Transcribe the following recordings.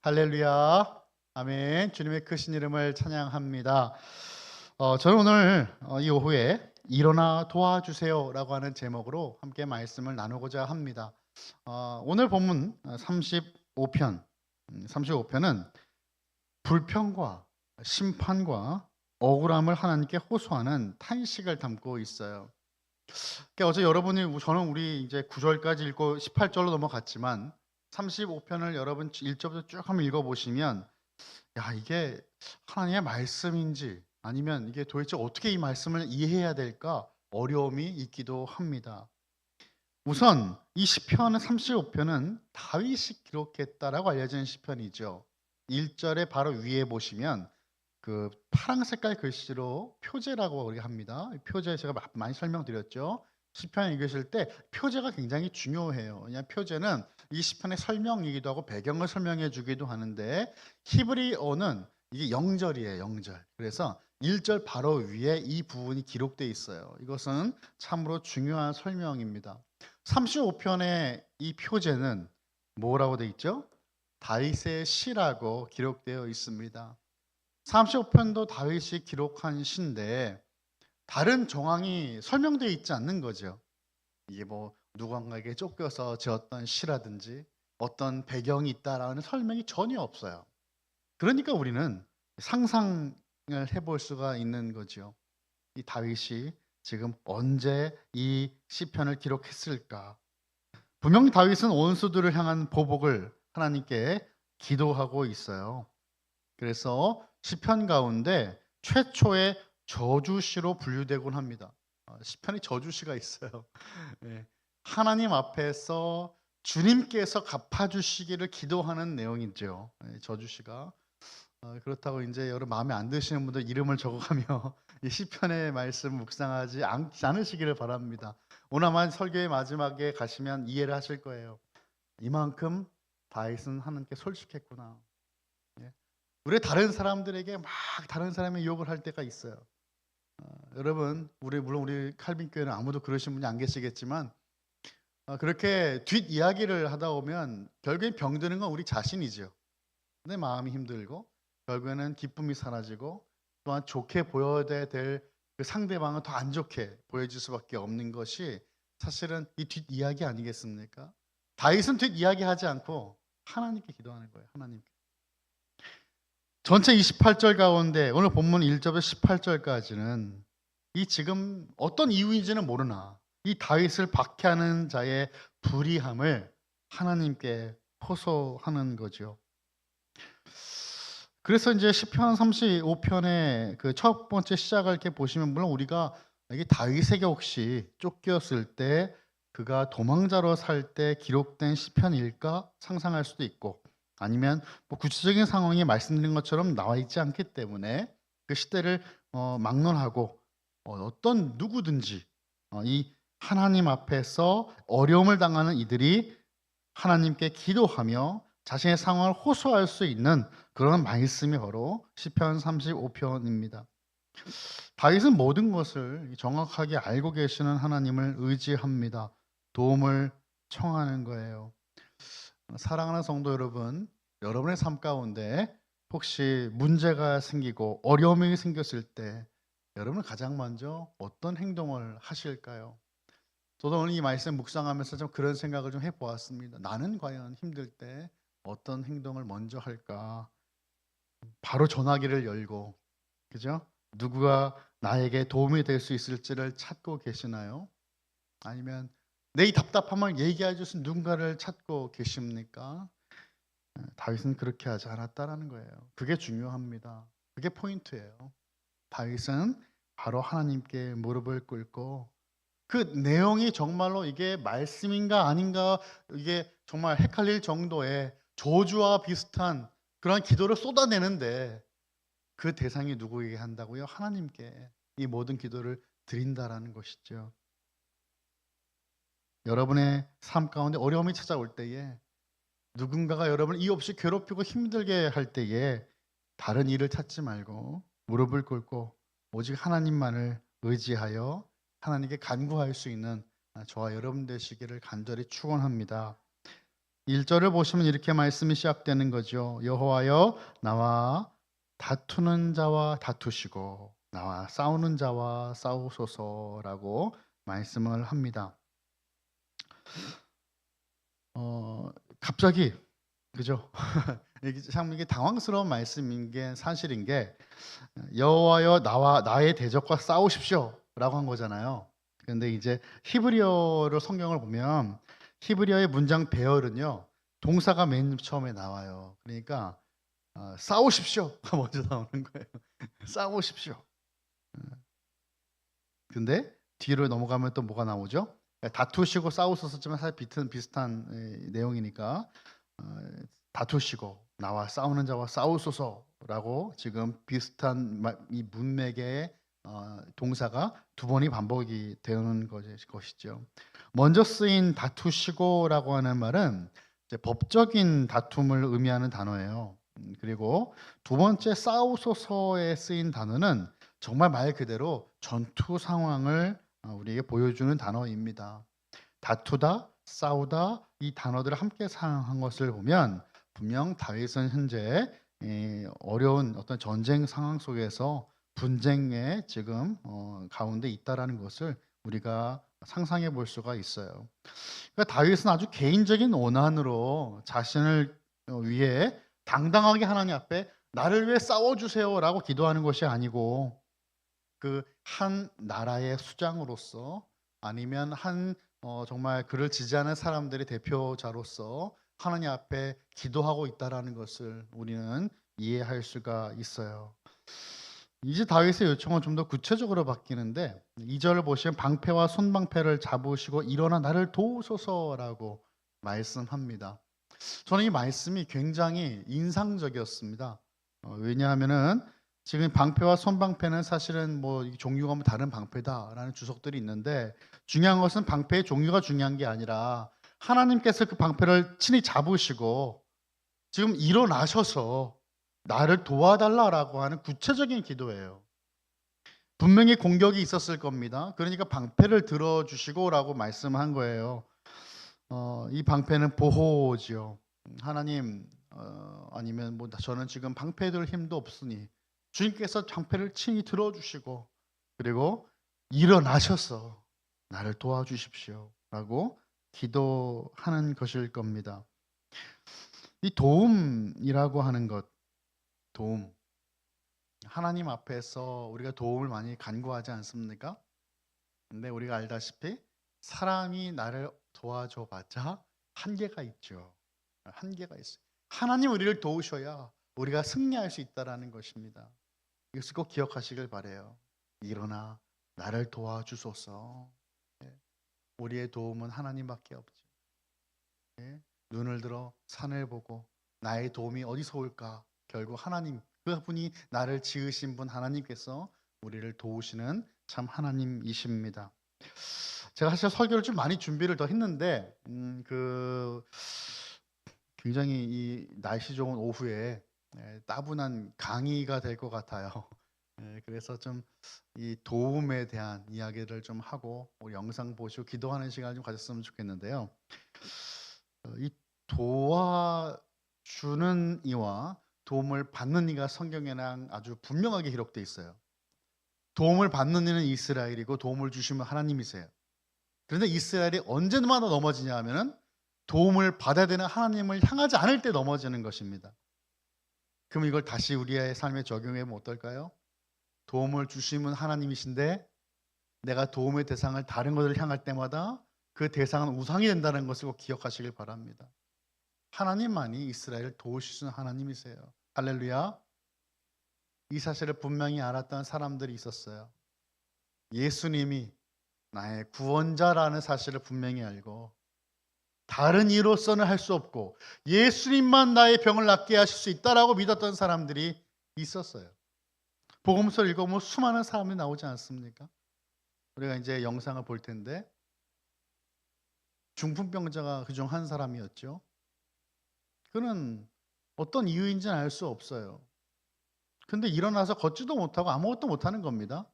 할렐루야. 아멘. 주님의 크신 이름을 찬양합니다. 저는 오늘 이 오후에 일어나 도와주세요라고 하는 제목으로 함께 말씀을 나누고자 합니다. 오늘 본문 35편, 35편은 불평과 심판과 억울함을 하나님께 호소하는 탄식을 담고 있어요. 그러니까 어제 여러분이 저는 우리 이제 9절까지 읽고 18절로 넘어갔지만 35편을 여러분 1절부터 쭉 한번 읽어보시면 야 이게 하나님의 말씀인지 아니면 이게 도대체 어떻게 이 말씀을 이해해야 될까 어려움이 있기도 합니다. 우선 이 시편 35편은 다윗이 기록했다라고 알려진 시편이죠. 1절에 바로 위에 보시면 그 파란 색깔 글씨로 표제라고 우리가 합니다. 표제 제가 많이 설명드렸죠. 시편 읽으실 때 표제가 굉장히 중요해요. 그냥 표제는 이 시편의 설명이기도 하고 배경을 설명해 주기도 하는데 히브리어는 이게 영절이에요. 영절. 그래서 1절 바로 위에 이 부분이 기록되어 있어요. 이것은 참으로 중요한 설명입니다. 35편의 이 표제는 뭐라고 되어 있죠? 다윗의 시라고 기록되어 있습니다. 35편도 다윗이 기록한 시인데 다른 정황이 설명되어 있지 않는 거죠. 이게 뭐 누군가에게 쫓겨서 지었던 시라든지 어떤 배경이 있다라는 설명이 전혀 없어요. 그러니까 우리는 상상을 해볼 수가 있는 거죠. 이 다윗이 지금 언제 이 시편을 기록했을까? 분명히 다윗은 원수들을 향한 보복을 하나님께 기도하고 있어요. 그래서 시편 가운데 최초의 저주시로 분류되곤 합니다. 시편에 저주시가 있어요. 네. 하나님 앞에서 주님께서 갚아주시기를 기도하는 내용이죠. 저주시가. 그렇다고 이제 여러분 마음에 안 드시는 분들 이름을 적어가며 이 시편의 말씀 묵상하지 않으시기를 바랍니다. 오나만 설교의 마지막에 가시면 이해를 하실 거예요. 이만큼 다윗은 하나님께 솔직했구나. 예. 우리 다른 사람들에게 막 다른 사람의 욕을 할 때가 있어요. 여러분, 물론 우리 칼빈 교회는 아무도 그러신 분이 안 계시겠지만 그렇게 뒷 이야기를 하다 보면 결국엔 병드는 건 우리 자신이죠. 내 마음이 힘들고 결국에는 기쁨이 사라지고 또한 좋게 보여야 될 그 상대방은 더 안 좋게 보여질 수밖에 없는 것이 사실은 이 뒷 이야기 아니겠습니까? 다윗은 뒷 이야기하지 않고 하나님께 기도하는 거예요. 하나님께. 전체 28절 가운데 오늘 본문 1절부터 18절까지는 이 지금 어떤 이유인지는 모르나 이 다윗을 박해하는 자의 불의함을 하나님께 호소하는 거죠. 그래서 이제 시편 35편의 그 첫 번째 시작을 이렇게 보시면 물론 우리가 이게 다윗에게 혹시 쫓겼을 때 그가 도망자로 살 때 기록된 시편일까 상상할 수도 있고 아니면 뭐 구체적인 상황이 말씀드린 것처럼 나와 있지 않기 때문에 그 시대를 막론하고 어떤 누구든지 이 하나님 앞에서 어려움을 당하는 이들이 하나님께 기도하며 자신의 상황을 호소할 수 있는 그런 말씀이 바로 시편 35편입니다. 다윗은 모든 것을 정확하게 알고 계시는 하나님을 의지합니다. 도움을 청하는 거예요. 사랑하는 성도 여러분, 여러분의 삶 가운데 혹시 문제가 생기고 어려움이 생겼을 때 여러분은 가장 먼저 어떤 행동을 하실까요? 저도 오늘 이 말씀 묵상하면서 좀 그런 생각을 좀 해보았습니다. 나는 과연 힘들 때 어떤 행동을 먼저 할까? 바로 전화기를 열고, 그죠? 누구가 나에게 도움이 될 수 있을지를 찾고 계시나요? 아니면 내 이 답답함을 얘기해 줄 수 있는 누군가를 찾고 계십니까? 다윗은 그렇게 하지 않았다라는 거예요. 그게 중요합니다. 그게 포인트예요. 다윗은 바로 하나님께 무릎을 꿇고 그 내용이 정말로 이게 말씀인가 아닌가 이게 정말 헷갈릴 정도의 저주와 비슷한 그런 기도를 쏟아내는데 그 대상이 누구에게 한다고요? 하나님께 이 모든 기도를 드린다라는 것이죠. 여러분의 삶 가운데 어려움이 찾아올 때에 누군가가 여러분을 이유 없이 괴롭히고 힘들게 할 때에 다른 일을 찾지 말고 무릎을 꿇고 오직 하나님만을 의지하여 하나님께 간구할 수 있는 저와 여러분 되시기를 간절히 축원합니다. 1절을 보시면 이렇게 말씀이 시작되는 거죠. 여호와여 나와 다투는 자와 다투시고 나와 싸우는 자와 싸우소서라고 말씀을 합니다. 갑자기 그죠? 이게 당황스러운 말씀인 게 사실인 게 여호와여 나와 나의 대적과 싸우십시오라고 한 거잖아요. 그런데 이제 히브리어로 성경을 보면 히브리어의 문장 배열은요. 동사가 맨 처음에 나와요. 그러니까 싸우십시오가 먼저 나오는 거예요. 싸우십시오. 근데 뒤로 넘어가면 또 뭐가 나오죠? 다투시고 싸우셨었지만 사실 비슷한 내용이니까 다투시고 나와 싸우는 자와 싸우소서라고 지금 비슷한 이 문맥의 동사가 두 번이 반복이 되는 것이죠. 먼저 쓰인 다투시고라고 하는 말은 이제 법적인 다툼을 의미하는 단어예요. 그리고 두 번째 싸우소서에 쓰인 단어는 정말 말 그대로 전투 상황을 우리에게 보여주는 단어입니다. 다투다, 싸우다 이 단어들을 함께 사용한 것을 보면 분명 다윗은 현재 어려운 어떤 전쟁 상황 속에서 분쟁에 지금 가운데 있다라는 것을 우리가 상상해 볼 수가 있어요. 그러니까 다윗은 아주 개인적인 원한으로 자신을 위해 당당하게 하나님 앞에 나를 위해 싸워주세요라고 기도하는 것이 아니고 그 한 나라의 수장으로서 아니면 한 정말 그를 지지하는 사람들의 대표자로서 하나님 앞에 기도하고 있다라는 것을 우리는 이해할 수가 있어요. 이제 다윗의 요청은 좀 더 구체적으로 바뀌는데 2절을 보시면 방패와 손방패를 잡으시고 일어나 나를 도우소서라고 말씀합니다. 저는 이 말씀이 굉장히 인상적이었습니다. 왜냐하면은 지금 방패와 손방패는 사실은 뭐 종류가 뭐 다른 방패다라는 주석들이 있는데 중요한 것은 방패의 종류가 중요한 게 아니라 하나님께서 그 방패를 친히 잡으시고 지금 일어나셔서 나를 도와달라라고 하는 구체적인 기도예요. 분명히 공격이 있었을 겁니다. 그러니까 방패를 들어주시고라고 말씀한 거예요. 이 방패는 보호지요. 하나님 아니면 뭐 저는 지금 방패 들 힘도 없으니 주님께서 방패를 친히 들어주시고 그리고 일어나셔서 나를 도와주십시오라고 기도하는 것일 겁니다. 이 도움이라고 하는 것, 도움. 하나님 앞에서 우리가 도움을 많이 간구하지 않습니까? 근데 우리가 알다시피 사람이 나를 도와줘 봤자 한계가 있죠. 한계가 있어요. 하나님 우리를 도우셔야 우리가 승리할 수 있다라는 것입니다. 이것을 꼭 기억하시길 바래요. 일어나 나를 도와주소서. 우리의 도움은 하나님밖에 없죠. 눈을 들어 산을 보고 나의 도움이 어디서 올까? 결국 하나님, 그분이 나를 지으신 분 하나님께서 우리를 도우시는 참 하나님이십니다. 제가 사실 설교를 좀 많이 준비를 더 했는데 굉장히 이 날씨 좋은 오후에 따분한 강의가 될 것 같아요. 그래서 좀 이 도움에 대한 이야기를 좀 하고 우리 영상 보시고 기도하는 시간을 좀 가졌으면 좋겠는데요. 이 도와주는 이와 도움을 받는 이가 성경에는 아주 분명하게 기록되어 있어요. 도움을 받는 이는 이스라엘이고 도움을 주시면 하나님이세요. 그런데 이스라엘이 언제마다 넘어지냐 하면은 도움을 받아야 되는 하나님을 향하지 않을 때 넘어지는 것입니다. 그럼 이걸 다시 우리의 삶에 적용해 보면 어떨까요? 도움을 주시면 하나님이신데 내가 도움의 대상을 다른 것을 향할 때마다 그 대상은 우상이 된다는 것을 꼭 기억하시길 바랍니다. 하나님만이 이스라엘을 도우시는 하나님이세요. 할렐루야. 이 사실을 분명히 알았던 사람들이 있었어요. 예수님이 나의 구원자라는 사실을 분명히 알고 다른 이로서는 할 수 없고 예수님만 나의 병을 낫게 하실 수 있다라고 믿었던 사람들이 있었어요. 복음서를 읽어보면 수많은 사람이 나오지 않습니까? 우리가 이제 영상을 볼 텐데 중풍병자가 그중 한 사람이었죠. 그는 어떤 이유인지는 알 수 없어요. 근데 일어나서 걷지도 못하고 아무것도 못하는 겁니다.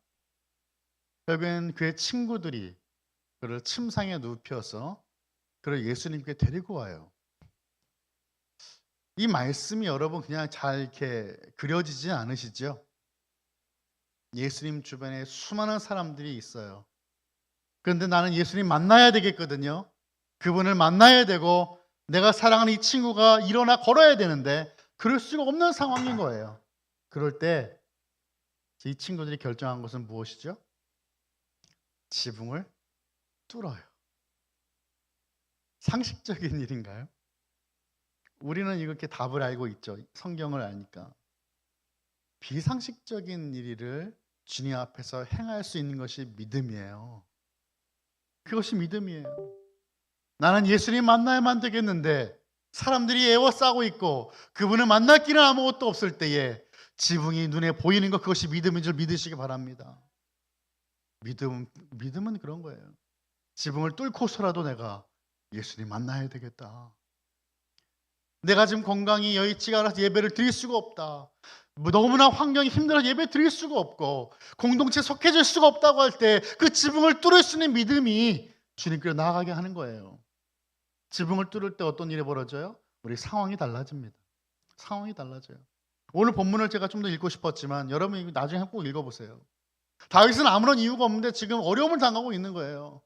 결국엔 그의 친구들이 그를 침상에 눕혀서 그를 예수님께 데리고 와요. 이 말씀이 여러분 그냥 잘 이렇게 그려지지 않으시죠? 예수님 주변에 수많은 사람들이 있어요. 그런데 나는 예수님 만나야 되겠거든요. 그분을 만나야 되고 내가 사랑하는 이 친구가 일어나 걸어야 되는데 그럴 수가 없는 상황인 거예요. 그럴 때 이 친구들이 결정한 것은 무엇이죠? 지붕을 뚫어요. 상식적인 일인가요? 우리는 이렇게 답을 알고 있죠. 성경을 아니까. 비상식적인 일을 주님 앞에서 행할 수 있는 것이 믿음이에요. 그것이 믿음이에요. 나는 예수님 만나야만 되겠는데 사람들이 애워싸고 있고 그분을 만날 길은 아무것도 없을 때에 지붕이 눈에 보이는 것, 그것이 믿음인 줄 믿으시기 바랍니다. 믿음은 그런 거예요. 지붕을 뚫고서라도 내가 예수님 만나야 되겠다. 내가 지금 건강이 여의치가 않아서 예배를 드릴 수가 없다. 너무나 환경이 힘들어서 예배 드릴 수가 없고 공동체에 속해질 수가 없다고 할 때 그 지붕을 뚫을 수 있는 믿음이 주님께로 나아가게 하는 거예요. 지붕을 뚫을 때 어떤 일이 벌어져요? 우리 상황이 달라집니다. 상황이 달라져요. 오늘 본문을 제가 좀 더 읽고 싶었지만 여러분이 나중에 꼭 읽어보세요. 다윗은 아무런 이유가 없는데 지금 어려움을 당하고 있는 거예요.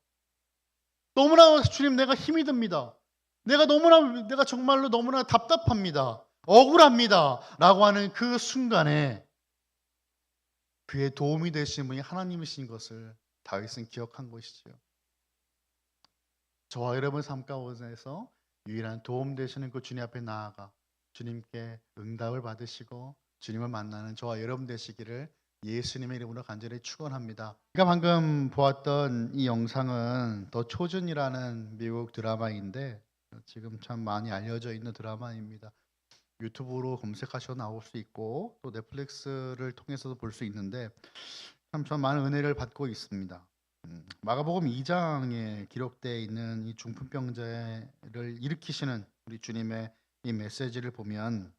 너무나 주님 내가 힘이 듭니다. 내가 정말로 너무나 답답합니다. 억울합니다. 라고 하는 그 순간에 그의 도움이 되신 분이 하나님이신 것을 다윗은 기억한 것이죠. 저와 여러분 삶 가운데서 유일한 도움 되시는 그 주님 앞에 나아가 주님께 응답을 받으시고 주님을 만나는 저와 여러분 되시기를 예수님의 이름으로 간절히 축원합니다. 제가 방금 보았던 이 영상은 더 초즌이라는 미국 드라마인데 지금 참 많이 알려져 있는 드라마입니다. 유튜브로 검색하셔도 나올 수 있고 또 넷플릭스를 통해서도 볼 수 있는데 참 많은 은혜를 받고 있습니다. 마가복음 2장에 기록되어 있는 이 중풍병자를 일으키시는 우리 주님의 이 메시지를 보면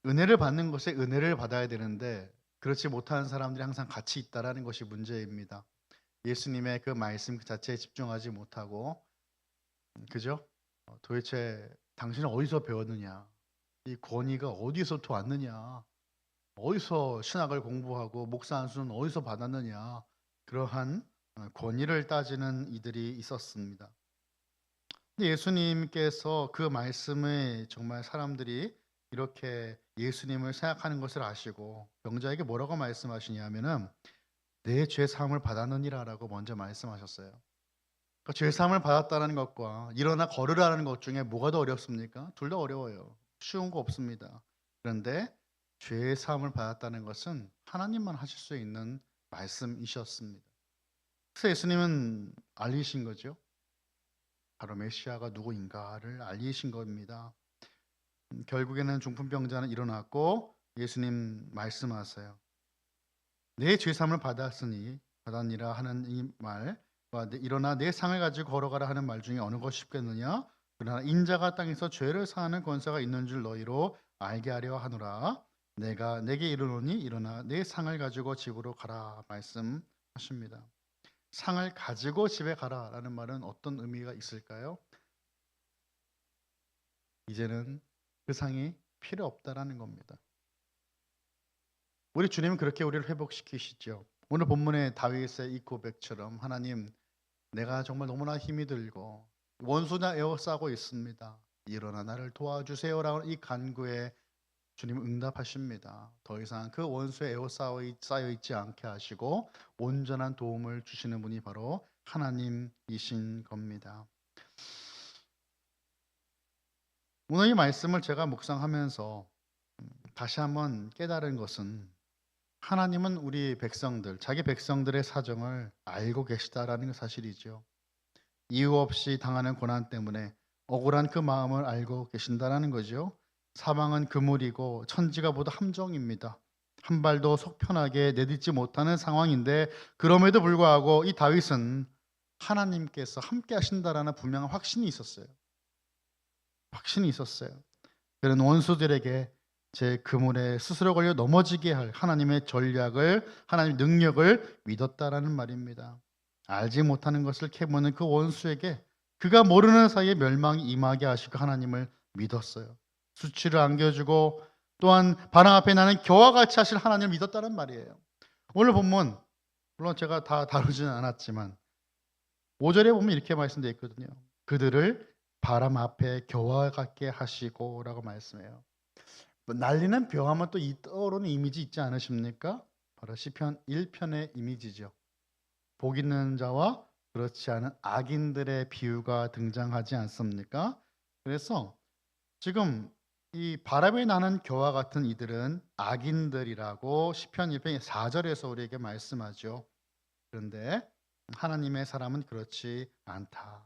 은혜를 받는 것에 은혜를 받아야 되는데 그렇지 못하는 사람들이 항상 같이 있다라는 것이 문제입니다. 예수님의 그 말씀 그 자체에 집중하지 못하고 그죠? 도대체 당신은 어디서 배웠느냐? 이 권위가 어디서부터 왔느냐? 어디서 신학을 공부하고 목사 안수는 어디서 받았느냐? 그러한 권위를 따지는 이들이 있었습니다. 근데 예수님께서 그 말씀을 정말 사람들이 이렇게 예수님을 생각하는 것을 아시고 병자에게 뭐라고 말씀하시냐면은 내 죄 사함을 받았느니라라고 먼저 말씀하셨어요. 그러니까 죄 사함을 받았다는 것과 일어나 걸으라는 것 중에 뭐가 더 어렵습니까? 둘 다 어려워요. 쉬운 거 없습니다. 그런데 죄 사함을 받았다는 것은 하나님만 하실 수 있는 말씀이셨습니다. 그래서 예수님은 알리신 거죠. 바로 메시아가 누구인가를 알리신 겁니다. 결국에는 중풍병자는 일어났고 예수님 말씀하세요. 내 죄사함을 받았니라 하는 이 말과 일어나 내 상을 가지고 걸어가라 하는 말 중에 어느 것이 쉽겠느냐? 그러나 인자가 땅에서 죄를 사하는 권세가 있는 줄 너희로 알게 하려 하노라. 내가 내게 이르노니 일어나 내 상을 가지고 집으로 가라 말씀하십니다. 상을 가지고 집에 가라라는 말은 어떤 의미가 있을까요? 이제는 그 상이 필요 없다라는 겁니다. 우리 주님은 그렇게 우리를 회복시키시죠. 오늘 본문의 다윗의 이 고백처럼 하나님 내가 정말 너무나 힘이 들고 원수나 에워싸고 있습니다. 일어나 나를 도와주세요라는 이 간구에 주님은 응답하십니다. 더 이상 그 원수에 에워싸여 있지 않게 하시고 온전한 도움을 주시는 분이 바로 하나님이신 겁니다. 오늘 이 말씀을 제가 묵상하면서 다시 한번 깨달은 것은 하나님은 우리 백성들, 자기 백성들의 사정을 알고 계시다라는 사실이죠. 이유 없이 당하는 고난 때문에 억울한 그 마음을 알고 계신다라는 거죠. 사망은 그물이고 천지가 보다 함정입니다. 한 발도 속 편하게 내딛지 못하는 상황인데 그럼에도 불구하고 이 다윗은 하나님께서 함께 하신다라는 분명한 확신이 있었어요. 확신이 있었어요. 그런 원수들에게 제 그물에 스스로 걸려 넘어지게 할 하나님의 전략을, 하나님의 능력을 믿었다라는 말입니다. 알지 못하는 것을 캐묻는 그 원수에게 그가 모르는 사이에 멸망이 임하게 하시고 하나님을 믿었어요. 수치를 안겨주고 또한 바람 앞에 나는 겨와 같이 하실 하나님을 믿었다는 말이에요. 오늘 본문 물론 제가 다 다루지는 않았지만 5절에 보면 이렇게 말씀되어 있거든요. 그들을 바람 앞에 겨와 같게 하시고라고 말씀해요. 뭐 날리는 벼하면 또 떠오르는 이미지 있지 않으십니까? 바로 시편 1편의 이미지죠. 복 있는 자와 그렇지 않은 악인들의 비유가 등장하지 않습니까? 그래서 지금 이 바람에 나는 겨와 같은 이들은 악인들이라고 시편 1편 4절에서 우리에게 말씀하죠. 그런데 하나님의 사람은 그렇지 않다.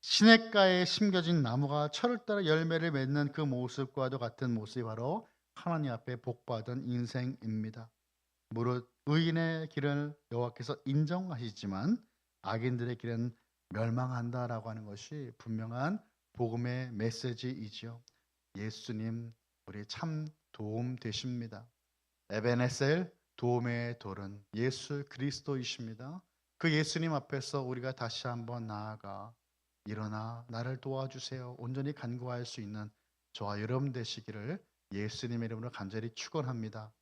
시냇가에 심겨진 나무가 철을 따라 열매를 맺는 그 모습과도 같은 모습이 바로 하나님 앞에 복받은 인생입니다. 무릇 의인의 길을 여호와께서 인정하시지만 악인들의 길은 멸망한다라고 하는 것이 분명한 복음의 메시지이지요. 예수님 우리 참 도움 되십니다. 에베네셀 도움의 돌은 예수 그리스도이십니다. 그 예수님 앞에서 우리가 다시 한번 나아가 일어나 나를 도와주세요. 온전히 간구할 수 있는 저와 여러분 되시기를 예수님의 이름으로 간절히 축원합니다.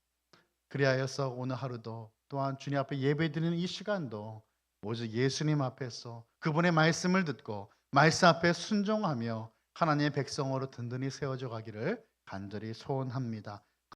그리하여서 오늘 하루도 또한 주님 앞에 예배드리는 이 시간도 오직 예수님 앞에서 그분의 말씀을 듣고 말씀 앞에 순종하며 하나님의 백성으로 든든히 세워져 가기를 간절히 소원합니다.